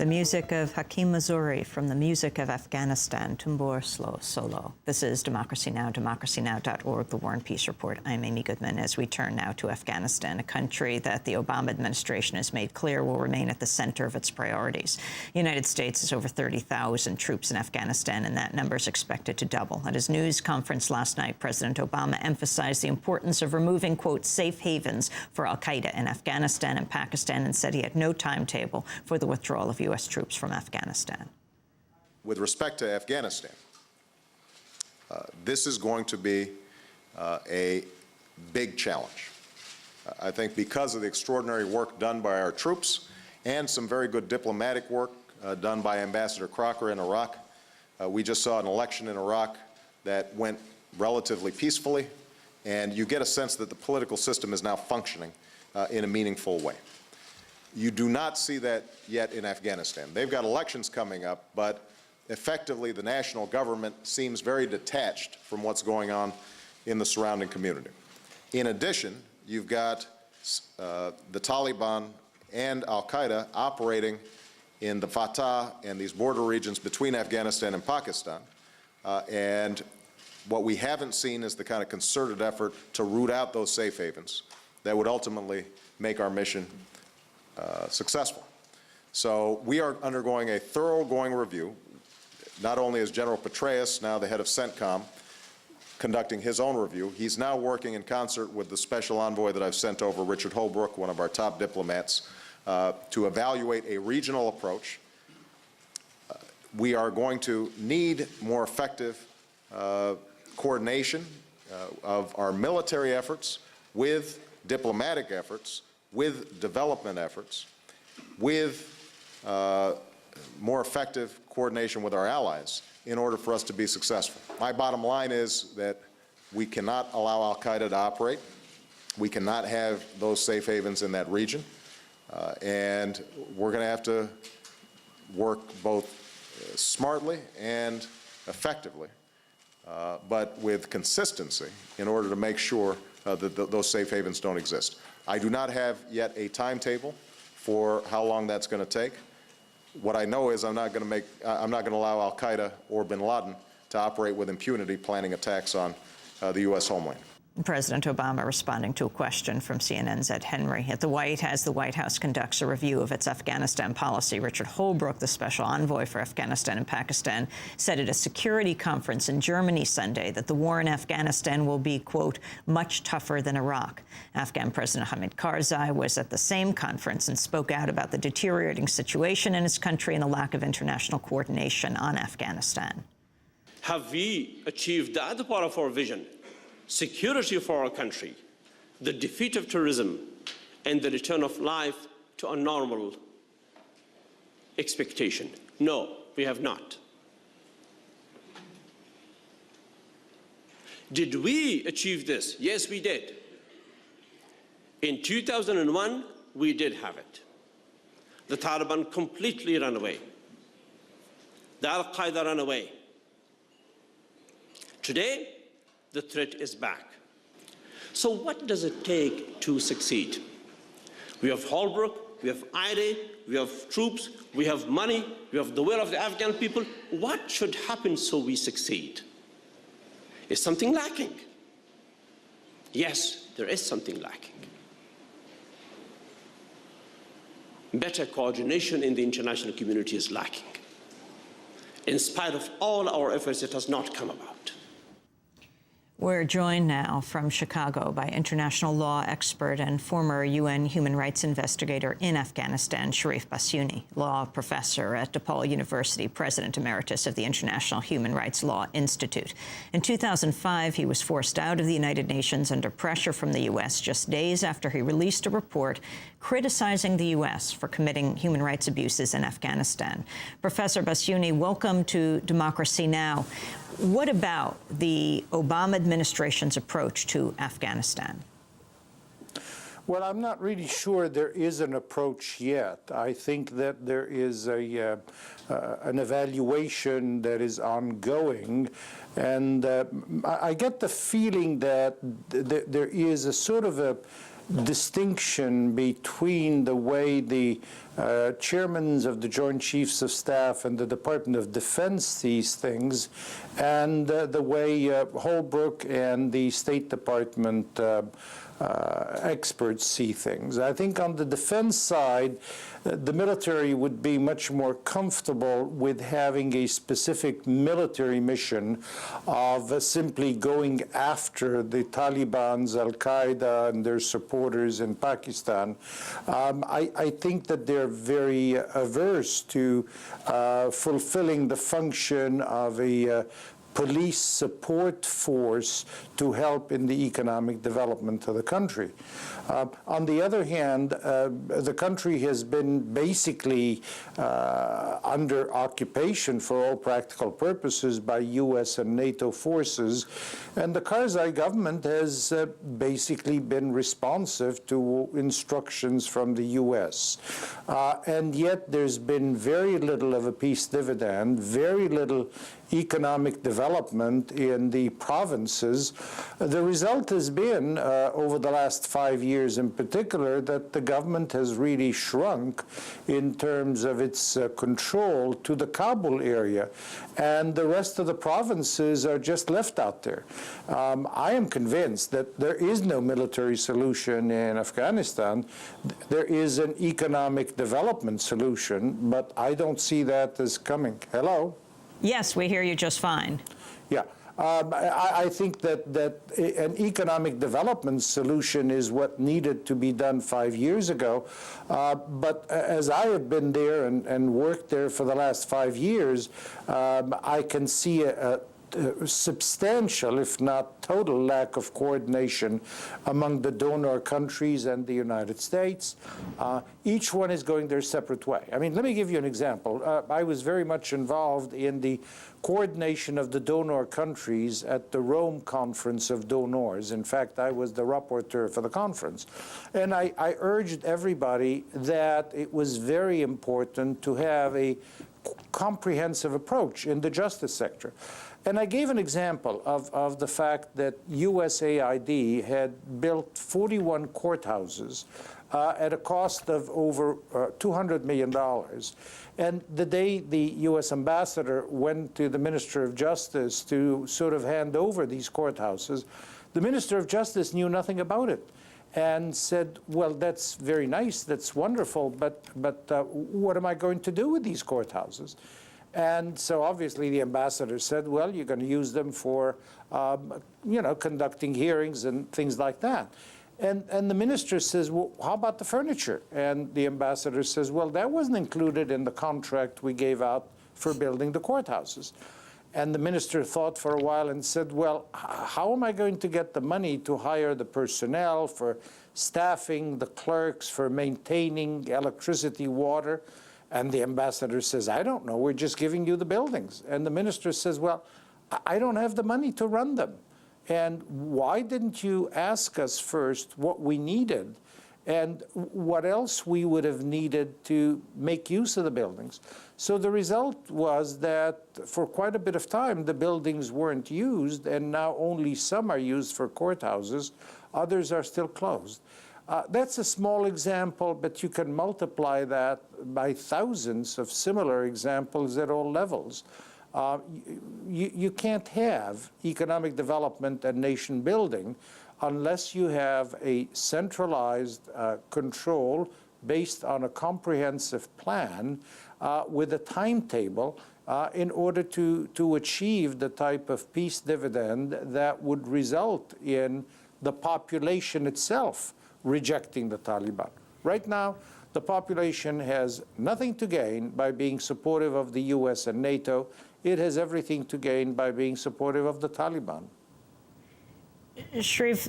The music of Hakim Mazzouri from the music of Afghanistan, Tumbur Solo. This is Democracy Now!, democracynow.org, The War and Peace Report. I'm Amy Goodman. As we turn now to Afghanistan, a country that the Obama administration has made clear will remain at the center of its priorities. The United States has over 30,000 troops in Afghanistan, and that number is expected to double. At his news conference last night, President Obama emphasized the importance of removing, quote, safe havens for al-Qaeda in Afghanistan and Pakistan, and said he had no timetable for the withdrawal of U.S. troops from Afghanistan. With respect to Afghanistan, this is going to be a big challenge. I think because of the extraordinary work done by our troops and some very good diplomatic work done by Ambassador Crocker in Iraq. We just saw an election in Iraq that went relatively peacefully, and you get a sense that the political system is now functioning in a meaningful way. You do not see that yet in Afghanistan. They've got elections coming up, but effectively the national government seems very detached from what's going on in the surrounding community. In addition, you've got the Taliban and al-Qaeda operating in the Fatah and these border regions between Afghanistan and Pakistan. And what we haven't seen is the kind of concerted effort to root out those safe havens that would ultimately make our mission successful. So we are undergoing a thoroughgoing review. Not only is General Petraeus, now the head of CENTCOM, conducting his own review, he's now working in concert with the special envoy that I've sent over, Richard Holbrooke, one of our top diplomats, to evaluate a regional approach. We are going to need more effective coordination of our military efforts with diplomatic efforts, with development efforts, with more effective coordination with our allies in order for us to be successful. My bottom line is that we cannot allow al-Qaeda to operate. We cannot have those safe havens in that region. And we're going to have to work both smartly and effectively, but with consistency in order to make sure that those safe havens don't exist. I do not have yet a timetable for how long that's going to take. What I know is I'm not going to allow al-Qaeda or bin Laden to operate with impunity, planning attacks on the U.S. homeland. President Obama responding to a question from CNN's Ed Henry. At the White House conducts a review of its Afghanistan policy. Richard Holbrooke, the special envoy for Afghanistan and Pakistan, said at a security conference in Germany Sunday that the war in Afghanistan will be, quote, much tougher than Iraq. Afghan President Hamid Karzai was at the same conference and spoke out about the deteriorating situation in his country and the lack of international coordination on Afghanistan. Have we achieved the other part of our vision? Security for our country, the defeat of terrorism, and the return of life to a normal expectation? No, we have not. Did we achieve this? Yes, we did. In 2001, we did have it. The Taliban completely ran away. The al-Qaeda ran away. Today, the threat is back. So what does it take to succeed? We have Holbrooke, we have IRA, we have troops, we have money, we have the will of the Afghan people. What should happen so we succeed? Is something lacking? Yes, there is something lacking. Better coordination in the international community is lacking. In spite of all our efforts, it has not come about. We're joined now from Chicago by international law expert and former UN human rights investigator in Afghanistan, Cherif Bassiouni, law professor at DePaul University, president emeritus of the International Human Rights Law Institute. In 2005, he was forced out of the United Nations under pressure from the U.S. just days after he released a report criticizing the U.S. for committing human rights abuses in Afghanistan. Professor Bassiouni, welcome to Democracy Now! What about the Obama administration's approach to Afghanistan? Well, I'm not really sure there is an approach yet. I think that there is an evaluation that is ongoing, and I get the feeling that there is a sort of a distinction between the way the chairmen of the Joint Chiefs of Staff and the Department of Defense sees things, and the way Holbrooke and the State Department experts see things. I think on the defense side, the military would be much more comfortable with having a specific military mission of simply going after the Taliban's al-Qaeda and their supporters in Pakistan. I think that they're very averse to fulfilling the function of a police support force to help in the economic development of the country. On the other hand, the country has been basically under occupation for all practical purposes by U.S. and NATO forces, and the Karzai government has basically been responsive to instructions from the U.S. And yet there's been very little of a peace dividend, very little economic development in the provinces. The result has been, over the last 5 years in particular, that the government has really shrunk in terms of its control to the Kabul area, and the rest of the provinces are just left out there. I am convinced that there is no military solution in Afghanistan. There is an economic development solution, but I don't see that as coming. Hello? Yes, we hear you just fine. Yeah. I think that an economic development solution is what needed to be done 5 years ago. But as I have been there and worked there for the last 5 years, I can see a substantial, if not total, lack of coordination among the donor countries and the United States. Each one is going their separate way. I mean, let me give you an example. I was very much involved in the coordination of the donor countries at the Rome Conference of Donors. In fact, I was the rapporteur for the conference. And I urged everybody that it was very important to have a comprehensive approach in the justice sector. And I gave an example of the fact that USAID had built 41 courthouses at a cost of over $200 million. And the day the U.S. ambassador went to the Minister of Justice to sort of hand over these courthouses, the Minister of Justice knew nothing about it and said, well, that's very nice, that's wonderful, but what am I going to do with these courthouses? And so obviously the ambassador said, well, you're going to use them for, conducting hearings and things like that. And the minister says, well, how about the furniture? And the ambassador says, well, that wasn't included in the contract we gave out for building the courthouses. And the minister thought for a while and said, well, how am I going to get the money to hire the personnel for staffing, the clerks, for maintaining electricity, water? And the ambassador says, I don't know, we're just giving you the buildings. And the minister says, well, I don't have the money to run them. And why didn't you ask us first what we needed and what else we would have needed to make use of the buildings? So the result was that for quite a bit of time, the buildings weren't used, and now only some are used for courthouses. Others are still closed. That's a small example, but you can multiply that by thousands of similar examples at all levels. You can't have economic development and nation building unless you have a centralized control based on a comprehensive plan with a timetable in order to achieve the type of peace dividend that would result in the population itself rejecting the Taliban. Right now, the population has nothing to gain by being supportive of the US and NATO. It has everything to gain by being supportive of the Taliban. Cherif,